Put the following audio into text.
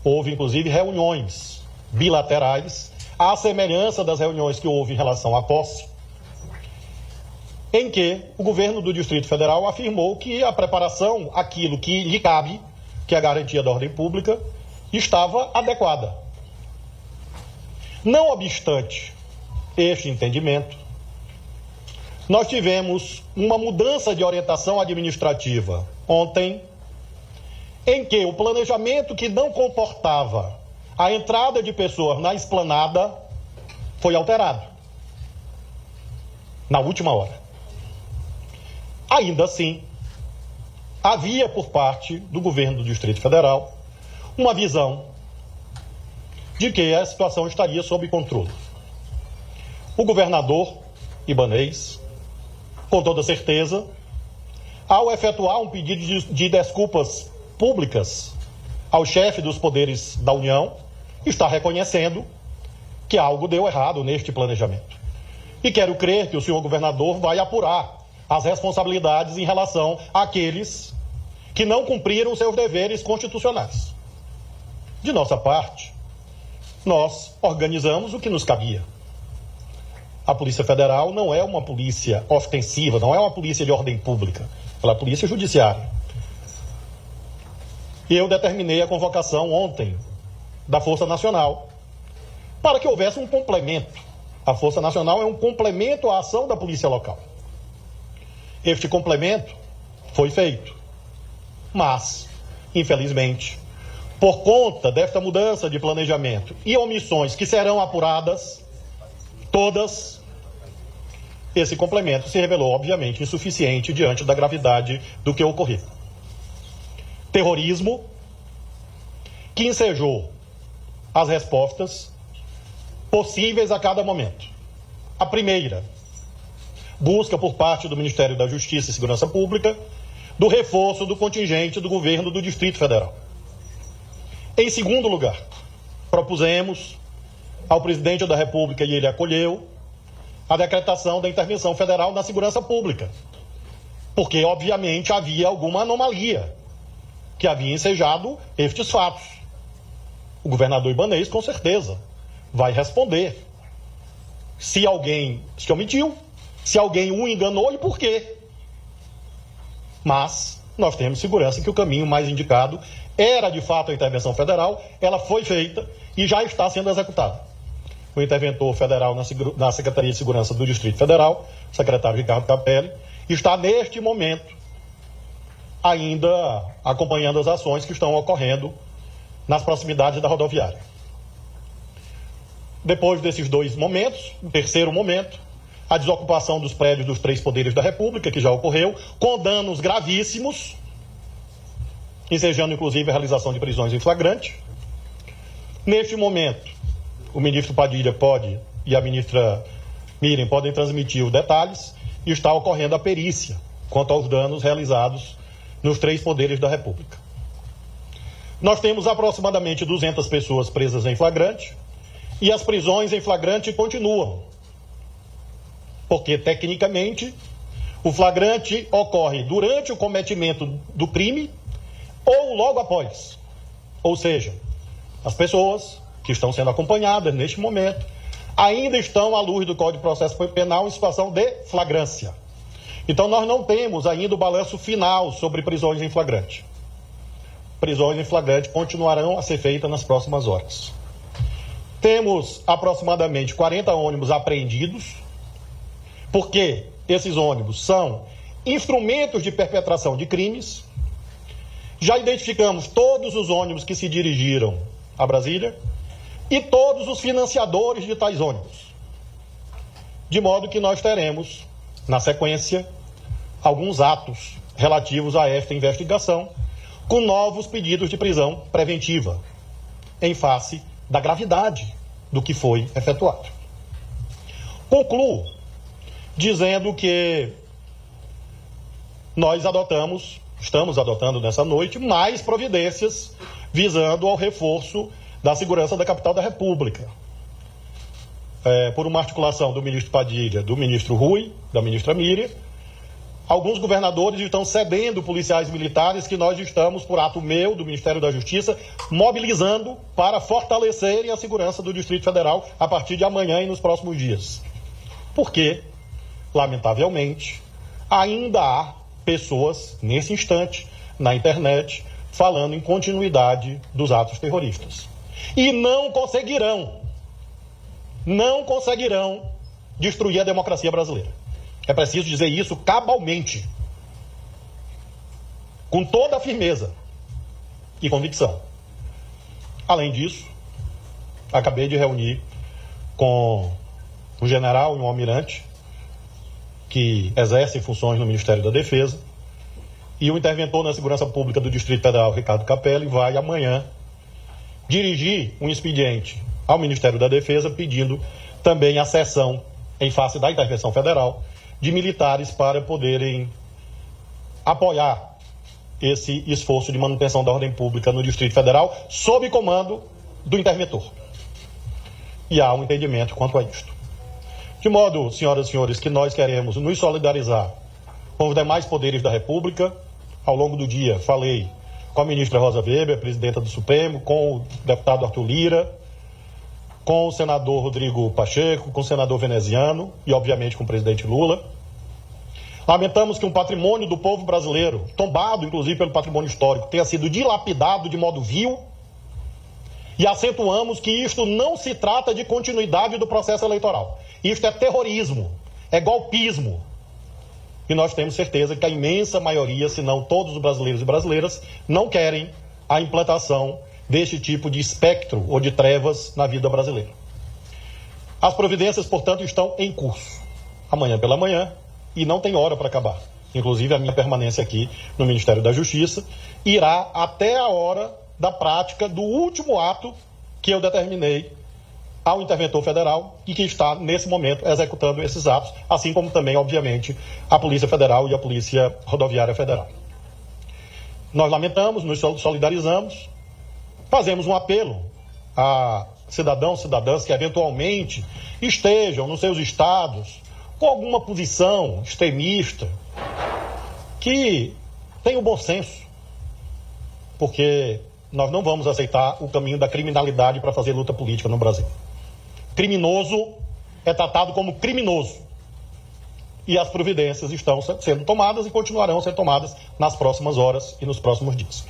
Houve, inclusive, reuniões bilaterais, à semelhança das reuniões que houve em relação à posse, em que o governo do Distrito Federal afirmou que a preparação, aquilo que lhe cabe, que é a garantia da ordem pública, estava adequada. Não obstante este entendimento, nós tivemos uma mudança de orientação administrativa ontem, em que o planejamento que não comportava a entrada de pessoas na esplanada foi alterado na última hora. Ainda assim, havia por parte do governo do Distrito Federal uma visão de que a situação estaria sob controle. O governador Ibanez, com toda certeza, ao efetuar um pedido de desculpas públicas ao chefe dos poderes da União, está reconhecendo que algo deu errado neste planejamento. E quero crer que o senhor governador vai apurar as responsabilidades em relação àqueles que não cumpriram seus deveres constitucionais. De nossa parte, nós organizamos o que nos cabia. A Polícia Federal não é uma polícia ostensiva, não é uma polícia de ordem pública, ela é a polícia judiciária. E eu determinei a convocação ontem da Força Nacional para que houvesse um complemento. A Força Nacional é um complemento à ação da polícia local. Este complemento foi feito, mas, infelizmente, por conta desta mudança de planejamento e omissões que serão apuradas, todas, esse complemento se revelou, obviamente, insuficiente diante da gravidade do que ocorreu. Terrorismo que ensejou as respostas possíveis a cada momento. A primeira, busca por parte do Ministério da Justiça e Segurança Pública do reforço do contingente do governo do Distrito Federal. Em segundo lugar, propusemos ao presidente da República, e ele acolheu, a decretação da intervenção federal na segurança pública, porque, obviamente, havia alguma anomalia que havia ensejado estes fatos. O governador Ibanez, com certeza, vai responder se alguém se omitiu, se alguém o enganou e por quê. Mas nós temos segurança que o caminho mais indicado era, de fato, a intervenção federal, ela foi feita e já está sendo executada. O interventor federal na Secretaria de Segurança do Distrito Federal, o secretário Ricardo Capelli, está neste momento ainda acompanhando as ações que estão ocorrendo nas proximidades da rodoviária. Depois desses dois momentos, o terceiro momento, a desocupação dos prédios dos três poderes da República, que já ocorreu, com danos gravíssimos, ensejando inclusive a realização de prisões em flagrante. Neste momento, o ministro Padilha pode e a ministra Miriam podem transmitir os detalhes, e está ocorrendo a perícia quanto aos danos realizados nos três poderes da República. Nós temos aproximadamente 200 pessoas presas em flagrante, e as prisões em flagrante continuam, porque, tecnicamente, o flagrante ocorre durante o cometimento do crime ou logo após. Ou seja, as pessoas que estão sendo acompanhadas neste momento ainda estão, à luz do Código de Processo Penal, em situação de flagrância. Então, nós não temos ainda o balanço final sobre prisões em flagrante. Prisões em flagrante continuarão a ser feitas nas próximas horas. Temos aproximadamente 40 ônibus apreendidos, porque esses ônibus são instrumentos de perpetração de crimes. Já identificamos todos os ônibus que se dirigiram a Brasília e todos os financiadores de tais ônibus. De modo que nós teremos, na sequência, alguns atos relativos a esta investigação, com novos pedidos de prisão preventiva, em face da gravidade do que foi efetuado. Concluo dizendo que nós estamos adotando nessa noite mais providências visando ao reforço da segurança da capital da República. Por uma articulação do ministro Padilha, do ministro Rui, da ministra Miriam, Alguns governadores estão cedendo policiais militares que nós estamos, por ato meu, do Ministério da Justiça, mobilizando para fortalecerem a segurança do Distrito Federal a partir de amanhã e nos próximos dias. Porque, lamentavelmente, ainda há pessoas, nesse instante, na internet, falando em continuidade dos atos terroristas. E não conseguirão destruir a democracia brasileira. É preciso dizer isso cabalmente, com toda a firmeza e convicção. Além disso, acabei de reunir com um general e um almirante que exercem funções no Ministério da Defesa, e o interventor na Segurança Pública do Distrito Federal, Ricardo Capelli, vai amanhã dirigir um expediente ao Ministério da Defesa pedindo também a cessão, em face da intervenção federal, de militares para poderem apoiar esse esforço de manutenção da ordem pública no Distrito Federal, sob comando do interventor. E há um entendimento quanto a isto. De modo, senhoras e senhores, que nós queremos nos solidarizar com os demais poderes da República. Ao longo do dia, falei com a ministra Rosa Weber, presidenta do Supremo, com o deputado Arthur Lira, com o senador Rodrigo Pacheco, com o senador Veneziano e, obviamente, com o presidente Lula. Lamentamos que um patrimônio do povo brasileiro, tombado, inclusive, pelo patrimônio histórico, tenha sido dilapidado de modo vil, e acentuamos que isto não se trata de continuidade do processo eleitoral. Isto é terrorismo, é golpismo. E nós temos certeza que a imensa maioria, se não todos os brasileiros e brasileiras, não querem a implantação deste tipo de espectro ou de trevas na vida brasileira. As providências, portanto, estão em curso. Amanhã pela manhã, e não tem hora para acabar. Inclusive, a minha permanência aqui no Ministério da Justiça irá até a hora da prática do último ato que eu determinei ao interventor federal e que está, nesse momento, executando esses atos, assim como também, obviamente, a Polícia Federal e a Polícia Rodoviária Federal. Nós lamentamos, nos solidarizamos, fazemos um apelo a cidadãos e cidadãs que eventualmente estejam nos seus estados com alguma posição extremista, que tenham bom senso, porque nós não vamos aceitar o caminho da criminalidade para fazer luta política no Brasil. Criminoso é tratado como criminoso. E as providências estão sendo tomadas e continuarão sendo tomadas nas próximas horas e nos próximos dias.